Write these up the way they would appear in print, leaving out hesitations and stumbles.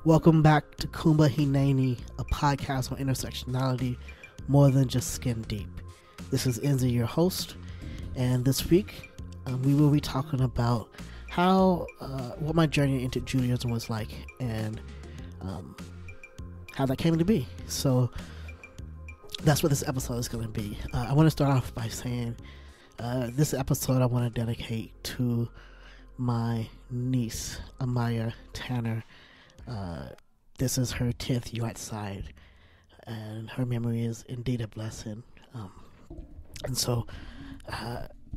Welcome back to Kumba Hineni, a podcast on intersectionality more than just skin deep. This is Enzi, your host, and this week we will be talking about what my journey into Judaism was like and how that came to be. So that's what this episode is going to be. I want to start off by saying this episode I want to dedicate to my niece, Amaya Tanner. This is her 10th Yuatzai, and her memory is indeed a blessing. And so,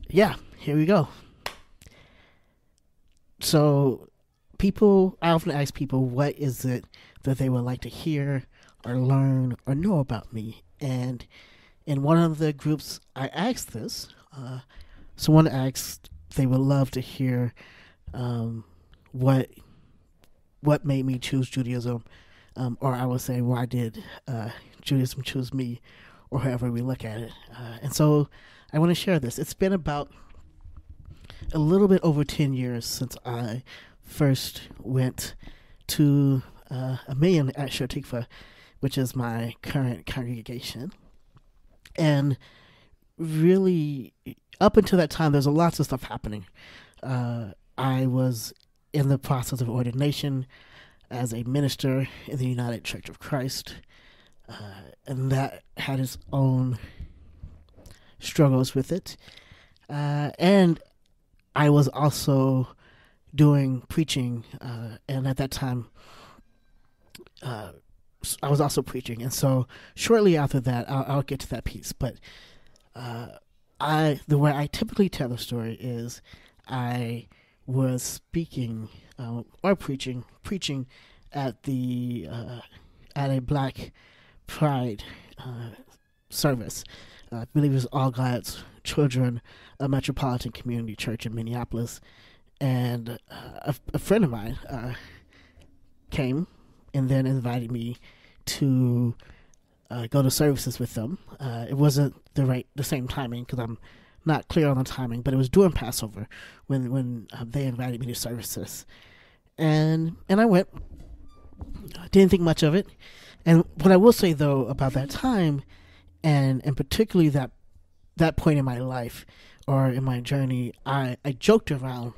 here we go. So, I often ask people, what is it that they would like to hear or learn or know about me? And in one of the groups I asked this, someone asked they would love to hear what made me choose Judaism, or I would say, why did Judaism choose me, or however we look at it. And so I want to share this. It's been about a little bit over 10 years since I first went to a million at Shotikva, which is my current congregation. And really, up until that time, there's lots of stuff happening. I was in the process of ordination as a minister in the United Church of Christ, and that had its own struggles with it. And I was also doing preaching, and at that time, I was also preaching. And so shortly after that, I'll get to that piece. But the way I typically tell the story is I was speaking or preaching at a Black Pride service. I believe it was All God's Children, a Metropolitan Community Church in Minneapolis, and a friend of mine came and then invited me to go to services with them. It wasn't the same timing because I'm not clear on the timing, but it was during Passover when they invited me to services, and I went. Didn't think much of it, and what I will say though about that time, and particularly that point in my life or in my journey, I joked around,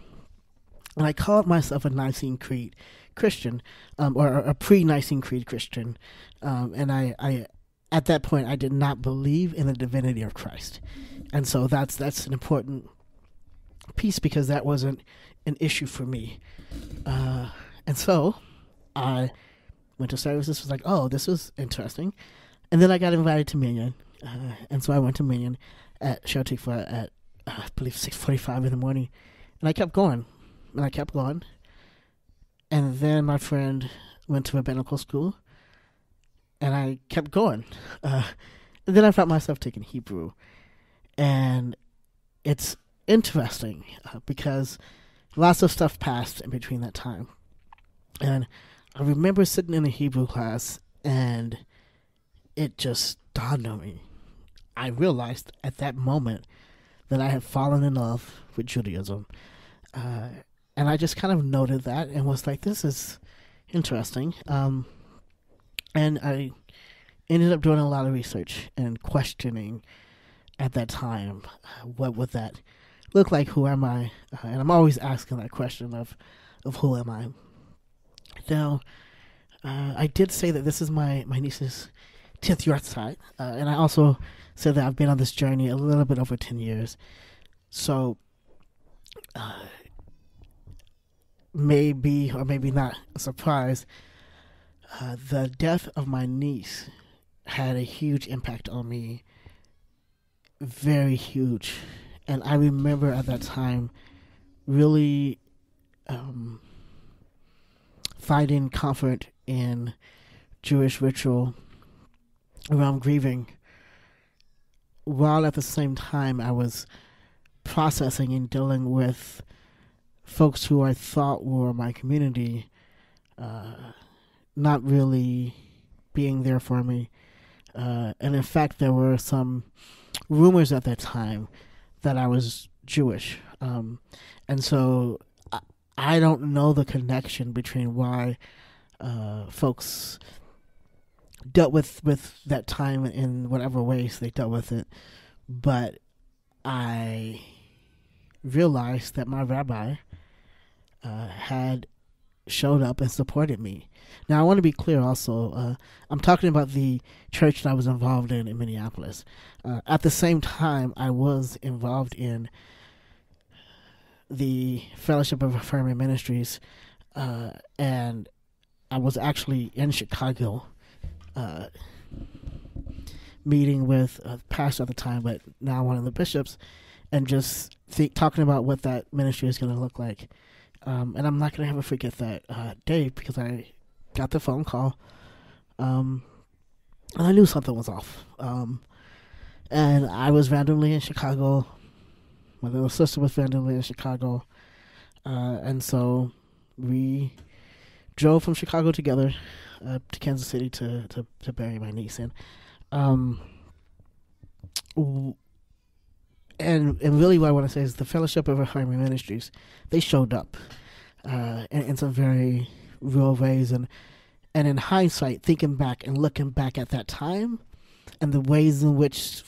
and I called myself a Nicene Creed Christian, or a pre-Nicene Creed Christian, and I at that point I did not believe in the divinity of Christ. And so that's an important piece because that wasn't an issue for me. And so I went to services, was like, oh, this is interesting. And then I got invited to Minyan. And so I went to Minyan at Shotikva at, I believe, 6:45 in the morning. And I kept going. And then my friend went to rabbinical school. And I kept going. And then I found myself taking Hebrew. And it's interesting because lots of stuff passed in between that time. And I remember sitting in a Hebrew class and it just dawned on me. I realized at that moment that I had fallen in love with Judaism. And I just kind of noted that and was like, this is interesting. And I ended up doing a lot of research and questioning at that time, what would that look like? Who am I? And I'm always asking that question of who am I? Now, I did say that this is my niece's 10th Yuatzai, and I also said that I've been on this journey a little bit over 10 years. So, maybe or maybe not a surprise, the death of my niece had a huge impact on me. Very huge. And I remember at that time really finding comfort in Jewish ritual around grieving, while at the same time I was processing and dealing with folks who I thought were my community not really being there for me. And in fact, there were some rumors at that time that I was Jewish. And so I don't know the connection between why folks dealt with that time in whatever ways they dealt with it. But I realized that my rabbi had showed up and supported me. Now, I want to be clear also. I'm talking about the church that I was involved in Minneapolis. At the same time, I was involved in the Fellowship of Affirming Ministries, and I was actually in Chicago meeting with a pastor at the time, but now one of the bishops, and just talking about what that ministry is going to look like. And I'm not going to ever forget that day, because I got the phone call, and I knew something was off. And I was randomly in Chicago. My little sister was randomly in Chicago. And so we drove from Chicago together to Kansas City to bury my niece. And really what I want to say is the Fellowship of Affirming Ministries, they showed up in some very real ways. And in hindsight, thinking back and looking back at that time and the ways in which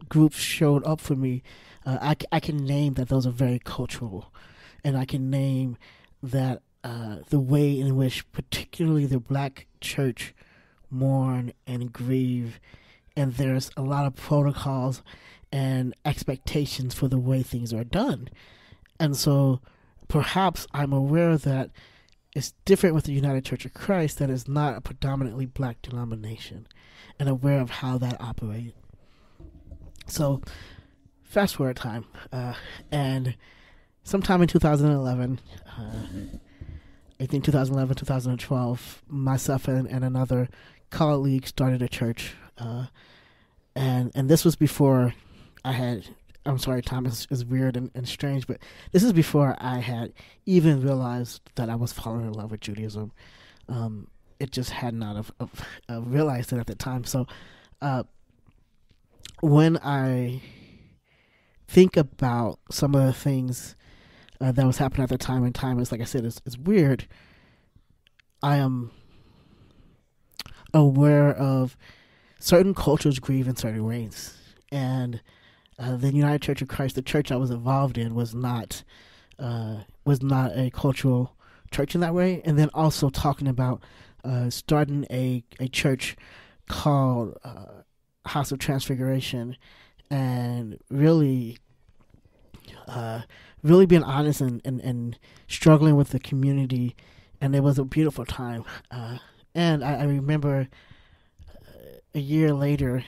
groups showed up for me, I can name that those are very cultural. And I can name that the way in which particularly the black church mourn and grieve, and there's a lot of protocols and expectations for the way things are done. And so perhaps I'm aware that it's different with the United Church of Christ, that is not a predominantly black denomination, and aware of how that operated. So fast forward time, and sometime in 2011, I think 2011, 2012, myself and another colleague started a church, and this was before I had, I'm sorry, time is weird and strange, but this is before I had even realized that I was falling in love with Judaism. It just had not realized it at the time. So when I think about some of the things that was happening at the time, and time is, like I said, is weird, I am aware of certain cultures grieve in certain ways. And the United Church of Christ, the church I was involved in, was not a cultural church in that way. And then also talking about starting a church called House of Transfiguration, and really being honest and struggling with the community. And it was a beautiful time. And I remember a year later,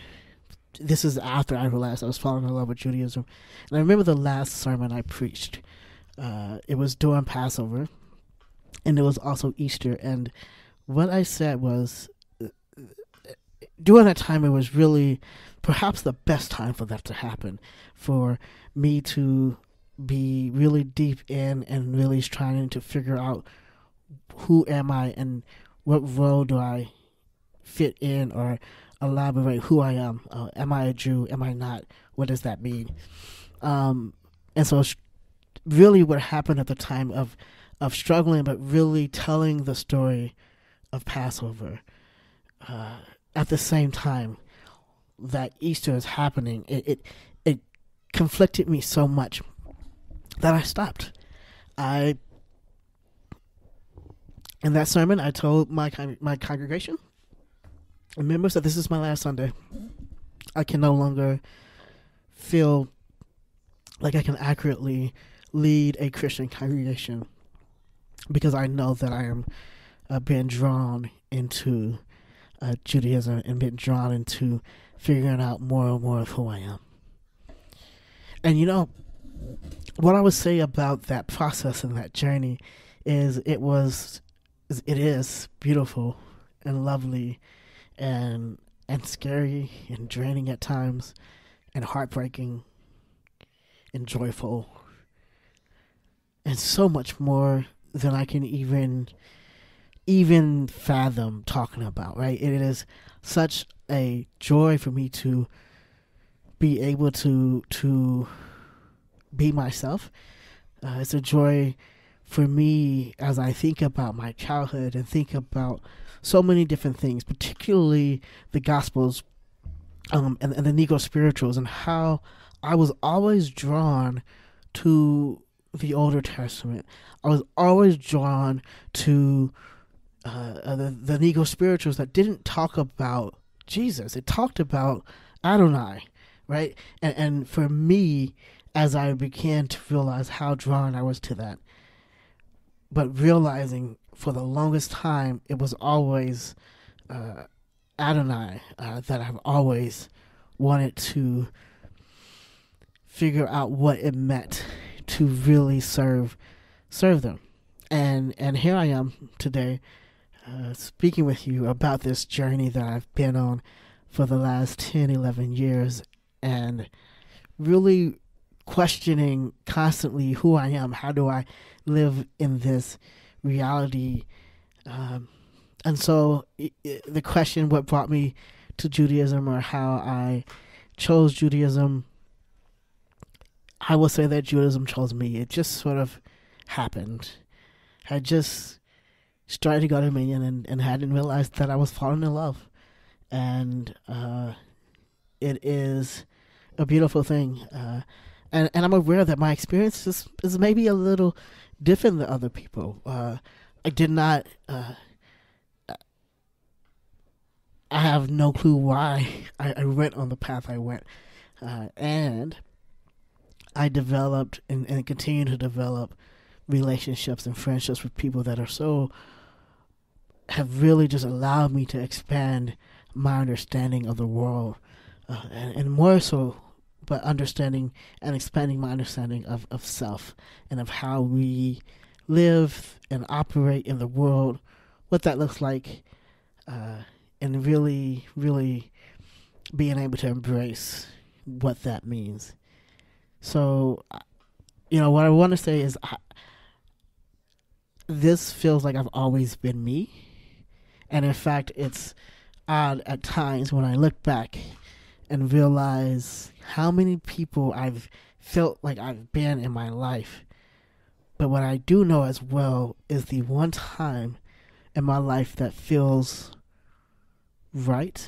this is after I realized I was falling in love with Judaism. And I remember the last sermon I preached. It was during Passover, and it was also Easter. And what I said was, during that time, it was really perhaps the best time for that to happen, for me to be really deep in and really trying to figure out who am I and what role do I fit in, or elaborate who I am. Am I a Jew? Am I not? What does that mean? And so really what happened at the time of struggling, but really telling the story of Passover at the same time that Easter is happening, it conflicted me so much that I stopped. In that sermon, I told my congregation and members that this is my last Sunday. I can no longer feel like I can accurately lead a Christian congregation, because I know that I am being drawn into Judaism and being drawn into figuring out more and more of who I am. And what I would say about that process and that journey is it is beautiful and lovely and scary and draining at times and heartbreaking and joyful and so much more than I can even fathom talking about, right? It is such a joy for me to be able to be myself. It's a joy for me, as I think about my childhood and think about so many different things, particularly the Gospels, and the Negro spirituals, and how I was always drawn to the Older Testament. I was always drawn to the Negro spirituals that didn't talk about Jesus. It talked about Adonai, right? And for me, as I began to realize how drawn I was to that, but realizing for the longest time it was always Adonai that I've always wanted to figure out what it meant to really serve them. And here I am today speaking with you about this journey that I've been on for the last 10, 11 years, and really questioning constantly who I am. How do I live in this reality? And so the question, what brought me to Judaism, or how I chose Judaism, I will say that Judaism chose me. It just sort of happened. I just started to go to Dominion and hadn't realized that I was falling in love. And it is a beautiful thing. And I'm aware that my experience is maybe a little different than other people. I did not... I have no clue why I went on the path I went. And I developed and continue to develop relationships and friendships with people that have really just allowed me to expand my understanding of the world. And more so, but understanding and expanding my understanding of self and of how we live and operate in the world, what that looks like, and really, really being able to embrace what that means. So, what I want to say is this feels like I've always been me. And in fact, it's odd at times when I look back and realize how many people I've felt like I've been in my life. But what I do know as well is the one time in my life that feels right,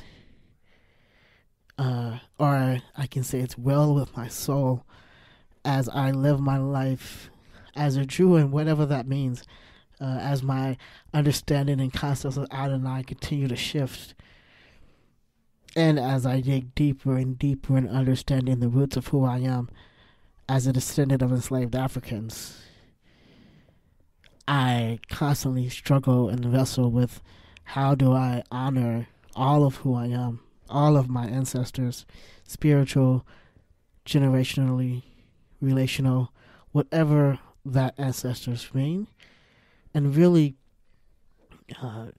or I can say it's well with my soul as I live my life as a Jew, and whatever that means, as my understanding and concepts of Adonai continue to shift, and as I dig deeper and deeper in understanding the roots of who I am as a descendant of enslaved Africans. I constantly struggle and wrestle with how do I honor all of who I am, all of my ancestors, spiritual, generationally, relational, whatever that ancestors mean, and really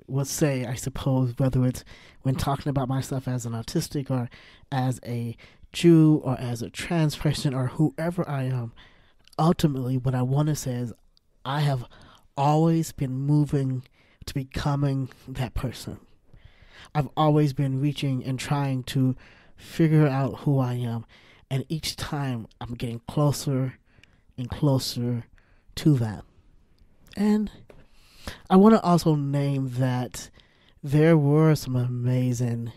would say, I suppose, whether it's when talking about myself as an autistic or as a Jew or as a trans person or whoever I am, ultimately what I want to say is I have always been moving to becoming that person. I've always been reaching and trying to figure out who I am. And each time I'm getting closer and closer to that. And I want to also name that there were some amazing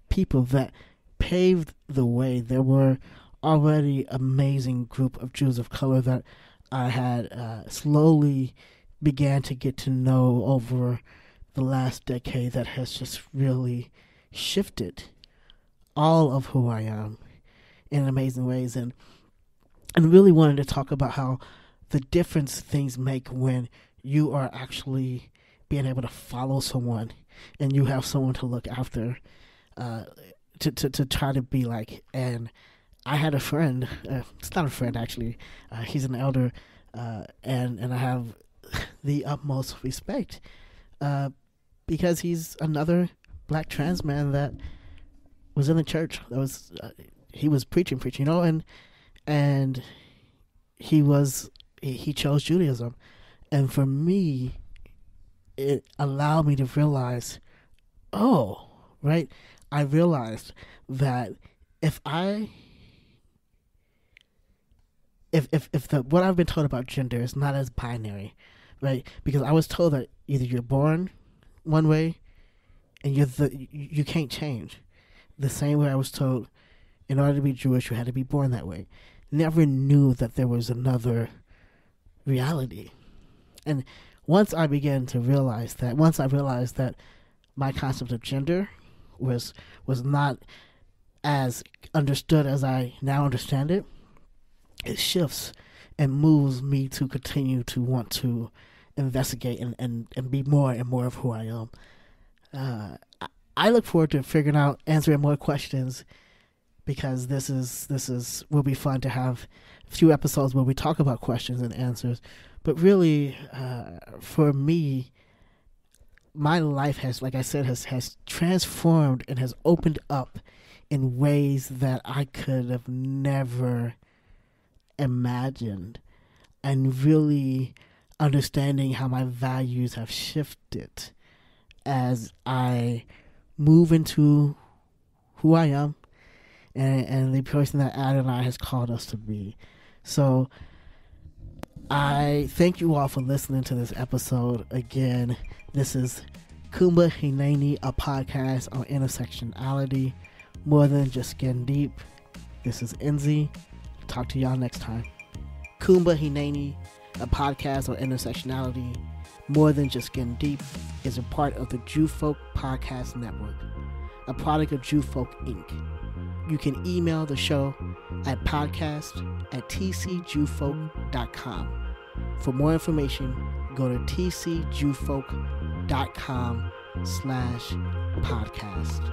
people that paved the way. There were already amazing group of Jews of color that I had slowly began to get to know over the last decade that has just really shifted all of who I am in amazing ways, and really wanted to talk about how the difference things make when you are actually being able to follow someone and you have someone to look after, to try to be like. And I had a friend, it's not a friend actually, he's an elder, and I have the utmost respect because he's another black trans man that was in the church. That was he was preaching, and he chose Judaism, and for me, it allowed me to realize, I realized that if if the what I've been told about gender is not as binary, right? Because I was told that either you're born one way and you can't change. The same way I was told, in order to be Jewish, you had to be born that way. Never knew that there was another reality. And once I realized that my concept of gender was not as understood as I now understand it, it shifts and moves me to continue to want to investigate and be more and more of who I am. I look forward to answering more questions, because this will be fun to have a few episodes where we talk about questions and answers. But really, for me, my life has, like I said, has transformed and has opened up in ways that I could have never imagined, and really understanding how my values have shifted as I move into who I am and the person that Adonai has called us to be. So I thank you all for listening to this episode. Again, this is Kumba Hineni, a podcast on intersectionality, more than just skin deep. This is Enzi. Talk to y'all next time. Kumba Hineni, a podcast on intersectionality, more than just skin deep, is a part of the Jew Folk Podcast Network, a product of Jew Folk Inc. You can email the show at podcast@tcjewfolk.com. For more information, go to tcjewfolk.com/podcast.